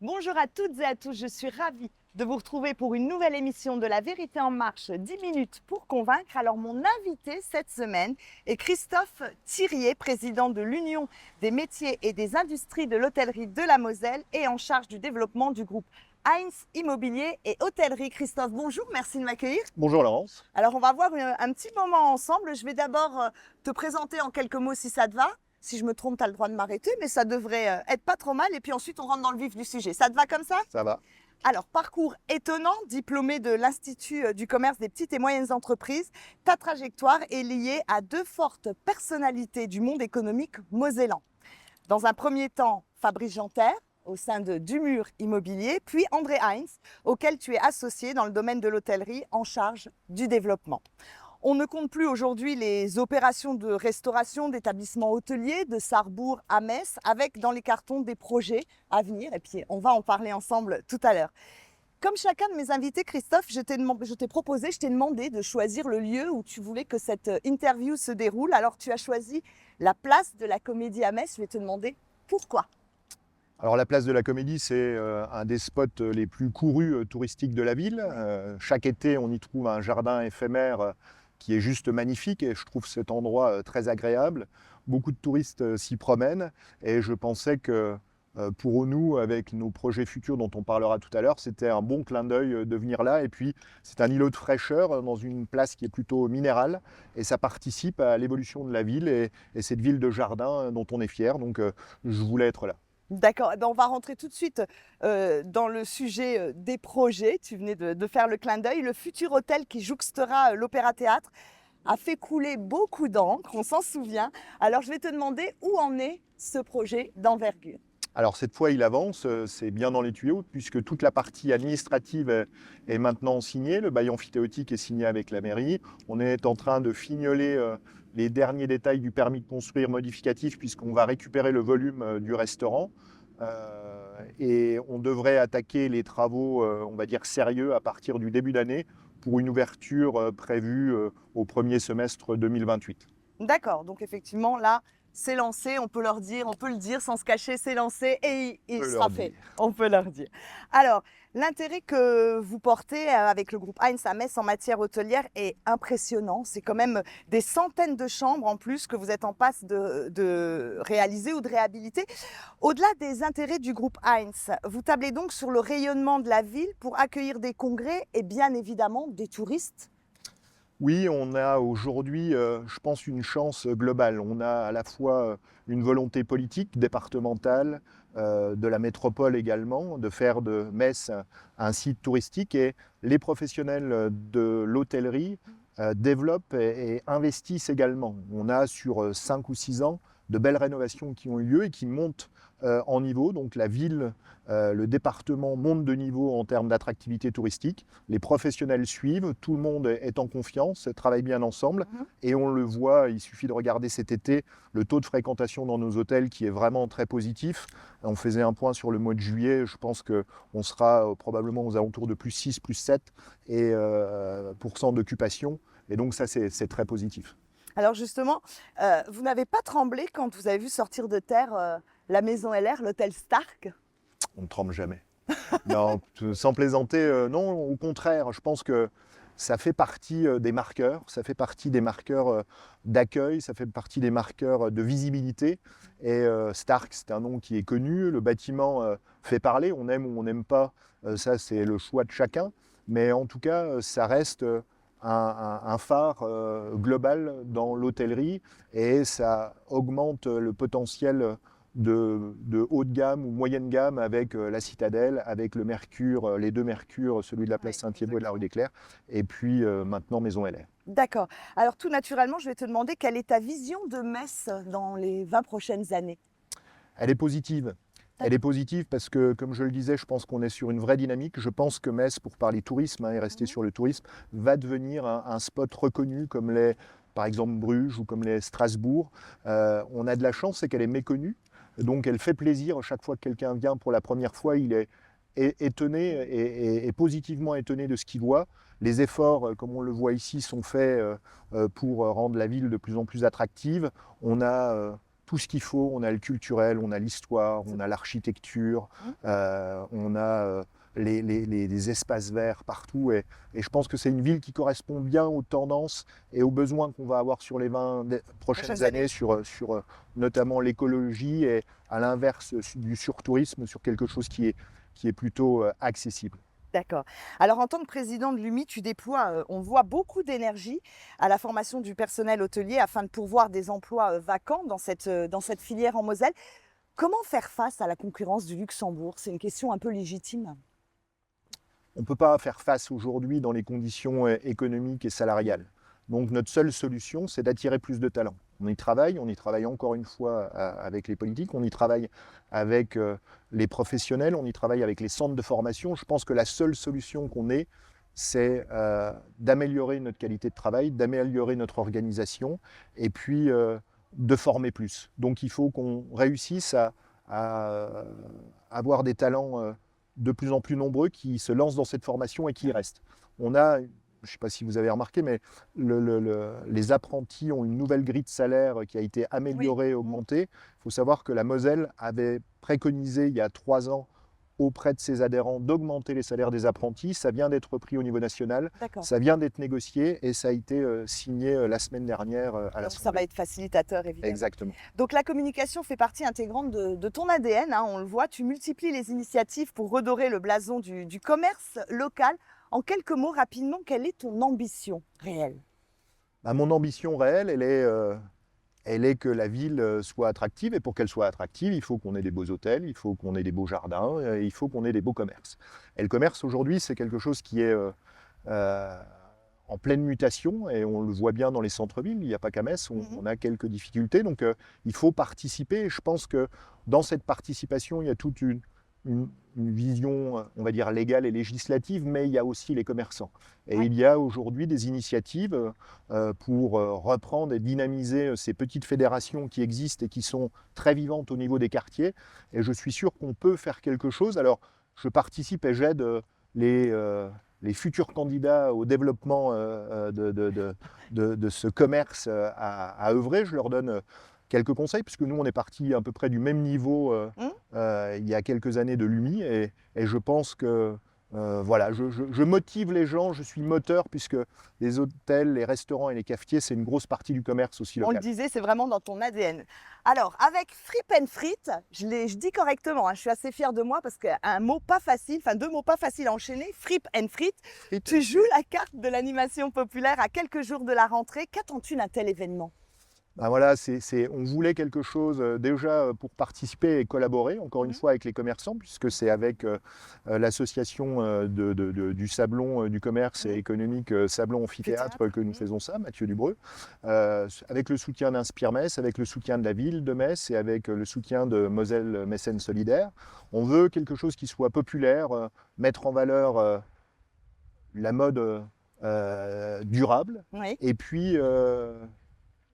Bonjour à toutes et à tous, je suis ravie de vous retrouver pour une nouvelle émission de La Vérité en Marche, 10 minutes pour convaincre. Alors mon invité cette semaine est Christophe Thirier, président de l'Union des métiers et des industries de l'hôtellerie de la Moselle et en charge du développement du groupe Heinz Immobilier et Hôtellerie. Christophe, bonjour, merci de m'accueillir. Bonjour Laurence. Alors on va voir un petit moment ensemble. Je vais d'abord te présenter en quelques mots si ça te va. Si je me trompe, tu as le droit de m'arrêter, mais ça devrait être pas trop mal. Et puis ensuite, on rentre dans le vif du sujet. Ça te va comme ça? Ça va. Alors, parcours étonnant, diplômé de l'Institut du commerce des petites et moyennes entreprises, ta trajectoire est liée à deux fortes personnalités du monde économique mosellan. Dans un premier temps, Fabrice Janter, au sein de Dumur Immobilier, puis André Heinz, auquel tu es associé dans le domaine de l'hôtellerie en charge du développement. On ne compte plus aujourd'hui les opérations de restauration d'établissements hôteliers de Sarrebourg à Metz, avec dans les cartons des projets à venir. Et puis, on va en parler ensemble tout à l'heure. Comme chacun de mes invités, Christophe, je t'ai demandé de choisir le lieu où tu voulais que cette interview se déroule. Alors, tu as choisi la place de la Comédie à Metz. Je vais te demander pourquoi. Alors la place de la Comédie, c'est un des spots les plus courus touristiques de la ville. Chaque été, on y trouve un jardin éphémère qui est juste magnifique et je trouve cet endroit très agréable. Beaucoup de touristes s'y promènent et je pensais que pour nous, avec nos projets futurs dont on parlera tout à l'heure, c'était un bon clin d'œil de venir là. Et puis, c'est un îlot de fraîcheur dans une place qui est plutôt minérale et ça participe à l'évolution de la ville et cette ville de jardin dont on est fier. Donc, je voulais être là. D'accord, eh ben, on va rentrer tout de suite dans le sujet des projets. Tu venais de faire le clin d'œil. Le futur hôtel qui jouxtera l'Opéra-Théâtre a fait couler beaucoup d'encre, on s'en souvient. Alors je vais te demander où en est ce projet d'envergure. Alors cette fois, il avance, c'est bien dans les tuyaux, puisque toute la partie administrative est maintenant signée. Le bail amphithéotique est signé avec la mairie. On est en train de fignoler les derniers détails du permis de construire modificatif, puisqu'on va récupérer le volume du restaurant. Et on devrait attaquer les travaux, on va dire, sérieux à partir du début d'année pour une ouverture prévue au premier semestre 2028. D'accord, donc effectivement là, c'est lancé, on peut le dire sans se cacher, c'est lancé et il sera fait. On peut leur dire. Alors, l'intérêt que vous portez avec le groupe Heinz à Metz en matière hôtelière est impressionnant. C'est quand même des centaines de chambres en plus que vous êtes en passe de réaliser ou de réhabiliter. Au-delà des intérêts du groupe Heinz, vous tablez donc sur le rayonnement de la ville pour accueillir des congrès et bien évidemment des touristes. Oui, on a aujourd'hui, je pense, une chance globale. On a à la fois une volonté politique départementale, de la métropole également, de faire de Metz un site touristique et les professionnels de l'hôtellerie développent et investissent également. On a sur 5 ou 6 ans de belles rénovations qui ont eu lieu et qui montent en niveau. Donc la ville, le département monte de niveau en termes d'attractivité touristique. Les professionnels suivent, tout le monde est en confiance, travaille bien ensemble. Et on le voit, il suffit de regarder cet été le taux de fréquentation dans nos hôtels qui est vraiment très positif. On faisait un point sur le mois de juillet, je pense qu'on sera probablement aux alentours de plus 6, plus 7 et, % d'occupation. Et donc ça, c'est très positif. Alors justement, vous n'avez pas tremblé quand vous avez vu sortir de terre la maison LR, l'hôtel Stark? On ne tremble jamais. Non, sans plaisanter, non, au contraire, je pense que ça fait partie des marqueurs, ça fait partie des marqueurs d'accueil, ça fait partie des marqueurs de visibilité. Et Stark, c'est un nom qui est connu, le bâtiment fait parler, on aime ou on n'aime pas, ça c'est le choix de chacun. Mais en tout cas, ça reste un phare global dans l'hôtellerie et ça augmente le potentiel de haut de gamme ou moyenne gamme avec la Citadelle, avec le Mercure, les deux Mercures, celui de la place Saint-Thibaut et de la rue des Clercs, et puis maintenant Maison LR. D'accord. Alors tout naturellement, je vais te demander quelle est ta vision de Metz dans les 20 prochaines années? Elle est positive. Elle est positive parce que, comme je le disais, je pense qu'on est sur une vraie dynamique. Je pense que Metz, pour parler tourisme et rester sur le tourisme, va devenir un spot reconnu comme les, par exemple, Bruges ou comme les Strasbourg. On a de la chance, c'est qu'elle est méconnue. Donc elle fait plaisir chaque fois que quelqu'un vient pour la première fois, il est étonné et positivement étonné de ce qu'il voit. Les efforts, comme on le voit ici, sont faits pour rendre la ville de plus en plus attractive. On a tout ce qu'il faut. On a le culturel, on a l'histoire, on a l'architecture, on a les espaces verts partout. Et je pense que c'est une ville qui correspond bien aux tendances et aux besoins qu'on va avoir sur les 20 prochaines années, sur notamment l'écologie et à l'inverse du surtourisme, sur quelque chose qui est plutôt accessible. D'accord. Alors, en tant que président de l'UMI, tu déploies, on voit beaucoup d'énergie à la formation du personnel hôtelier afin de pourvoir des emplois vacants dans cette filière en Moselle. Comment faire face à la concurrence du Luxembourg? C'est une question un peu légitime. On ne peut pas faire face aujourd'hui dans les conditions économiques et salariales. Donc notre seule solution, c'est d'attirer plus de talents. On y travaille encore une fois avec les politiques, on y travaille avec les professionnels, on y travaille avec les centres de formation. Je pense que la seule solution qu'on ait, c'est d'améliorer notre qualité de travail, d'améliorer notre organisation et puis de former plus. Donc il faut qu'on réussisse à avoir des talents de plus en plus nombreux qui se lancent dans cette formation et qui y restent. On a, je ne sais pas si vous avez remarqué, mais les apprentis ont une nouvelle grille de salaire qui a été améliorée, augmentée. Il faut savoir que la Moselle avait préconisé il y a 3 ans auprès de ses adhérents d'augmenter les salaires des apprentis. Ça vient d'être pris au niveau national, ça vient d'être négocié et ça a été signé la semaine dernière à l'Assemblée. Ça va être facilitateur, évidemment. Exactement. Donc la communication fait partie intégrante de ton ADN, hein, on le voit. Tu multiplies les initiatives pour redorer le blason du commerce local. En quelques mots, rapidement, quelle est ton ambition réelle? Mon ambition réelle, elle est que la ville soit attractive. Et pour qu'elle soit attractive, il faut qu'on ait des beaux hôtels, il faut qu'on ait des beaux jardins, il faut qu'on ait des beaux commerces. Et le commerce, aujourd'hui, c'est quelque chose qui est en pleine mutation. Et on le voit bien dans les centres-villes. Il n'y a pas qu'à Metz, on a quelques difficultés. Donc, il faut participer. Et je pense que dans cette participation, il y a toute une vision, on va dire, légale et législative, mais il y a aussi les commerçants. Et il y a aujourd'hui des initiatives pour reprendre et dynamiser ces petites fédérations qui existent et qui sont très vivantes au niveau des quartiers. Et je suis sûr qu'on peut faire quelque chose. Alors, je participe et j'aide les futurs candidats au développement de ce commerce à œuvrer. Je leur donne quelques conseils, puisque nous, on est parti à peu près du même niveau il y a quelques années de l'UMI, et je pense que voilà, je motive les gens, je suis moteur, puisque les hôtels, les restaurants et les cafetiers, c'est une grosse partie du commerce aussi local. On le disait, c'est vraiment dans ton ADN. Alors, avec Fripe and Frites, je dis correctement, hein, je suis assez fière de moi, parce qu'un mot pas facile, enfin 2 mots pas faciles à enchaîner, Fripe and Frites, tu joues la carte de l'animation populaire à quelques jours de la rentrée. Qu'attends-tu d'un tel événement? Voilà, on voulait quelque chose déjà pour participer et collaborer, encore une fois, avec les commerçants, puisque c'est avec l'association du Sablon du commerce et économique Sablon Amphithéâtre que nous faisons ça, Mathieu Dubreux, avec le soutien d'Inspire Metz, avec le soutien de la ville de Metz et avec le soutien de Moselle Mécène Solidaire. On veut quelque chose qui soit populaire, mettre en valeur la mode durable, et puis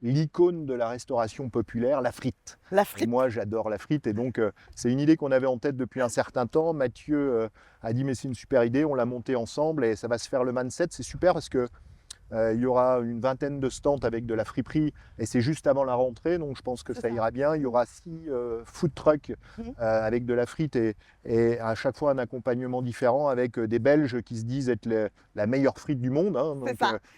l'icône de la restauration populaire, la frite. La frite. Et moi, j'adore la frite. Et donc, c'est une idée qu'on avait en tête depuis un certain temps. Mathieu a dit, mais c'est une super idée, on l'a montée ensemble et ça va se faire le 27. C'est super parce que il y aura une vingtaine de stands avec de la friperie et c'est juste avant la rentrée, donc je pense que ça ira bien. Il y aura 6 food trucks avec de la frite et à chaque fois un accompagnement différent avec des Belges qui se disent être la meilleure frite du monde, hein, donc,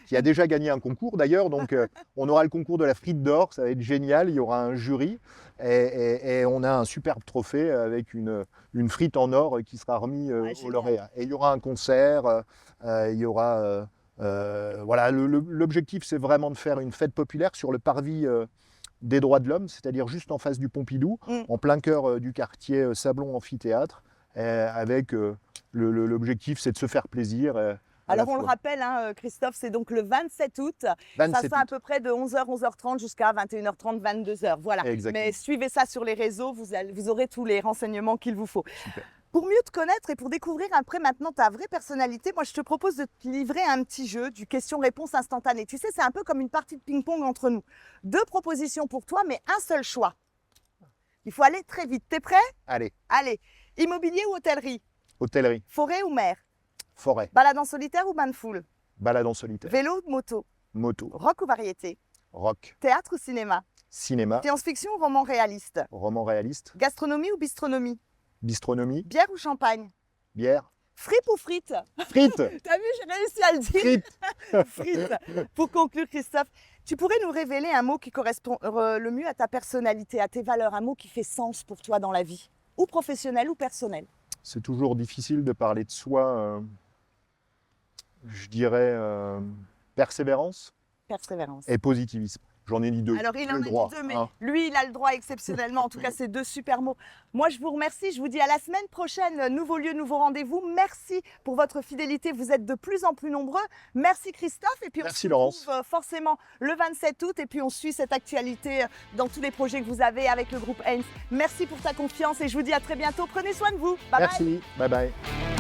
qui a déjà gagné un concours d'ailleurs. Donc on aura le concours de la frite d'or, ça va être génial. Il y aura un jury et on a un superbe trophée avec une frite en or qui sera remis aux lauréats. Et il y aura un concert, il y aura... voilà, l'objectif, c'est vraiment de faire une fête populaire sur le parvis des droits de l'homme, c'est-à-dire juste en face du Pompidou, en plein cœur du quartier Sablon Amphithéâtre, avec l'objectif, c'est de se faire plaisir. Alors on le rappelle, hein, Christophe, c'est donc le 27 août. Ça sera à peu près de 11h, 11h30 jusqu'à 21h30, 22h. Voilà. Exactement. Mais suivez ça sur les réseaux, vous aurez tous les renseignements qu'il vous faut. Super. Pour mieux te connaître et pour découvrir après maintenant ta vraie personnalité, moi je te propose de te livrer un petit jeu du question-réponse instantané. Tu sais, c'est un peu comme une partie de ping-pong entre nous. 2 propositions pour toi, mais un seul choix. Il faut aller très vite. T'es prêt? Allez. Allez. Immobilier ou hôtellerie? Hôtellerie. Forêt ou mer? Forêt. Balade en solitaire ou bain de foule? Balade en solitaire. Vélo ou moto? Moto. Rock ou variété? Rock. Théâtre ou cinéma? cinéma, Science-fiction ou roman réaliste? roman réaliste, Gastronomie ou bistronomie? bistronomie, Bière ou champagne? bière, Frites ou frites? frites, T'as vu, j'ai réussi à le dire. frites. Frites. Pour conclure, Christophe, tu pourrais nous révéler un mot qui correspond le mieux à ta personnalité, à tes valeurs, un mot qui fait sens pour toi dans la vie, ou professionnel ou personnel? C'est toujours difficile de parler de soi, je dirais persévérance Persévérance. et positivisme. J'en ai dit deux. Alors, il j'ai en le a droit, dit deux, mais hein. lui, il a le droit exceptionnellement. En tout cas, c'est deux super mots. Moi, je vous remercie. Je vous dis à la semaine prochaine. Nouveau lieu, nouveau rendez-vous. Merci pour votre fidélité. Vous êtes de plus en plus nombreux. Merci Christophe. Et puis, on Merci, se Laurence. retrouve forcément le 27 août. Et puis, on suit cette actualité dans tous les projets que vous avez avec le groupe Haynes. Merci pour ta confiance et je vous dis à très bientôt. Prenez soin de vous. Bye bye. Merci, bye bye.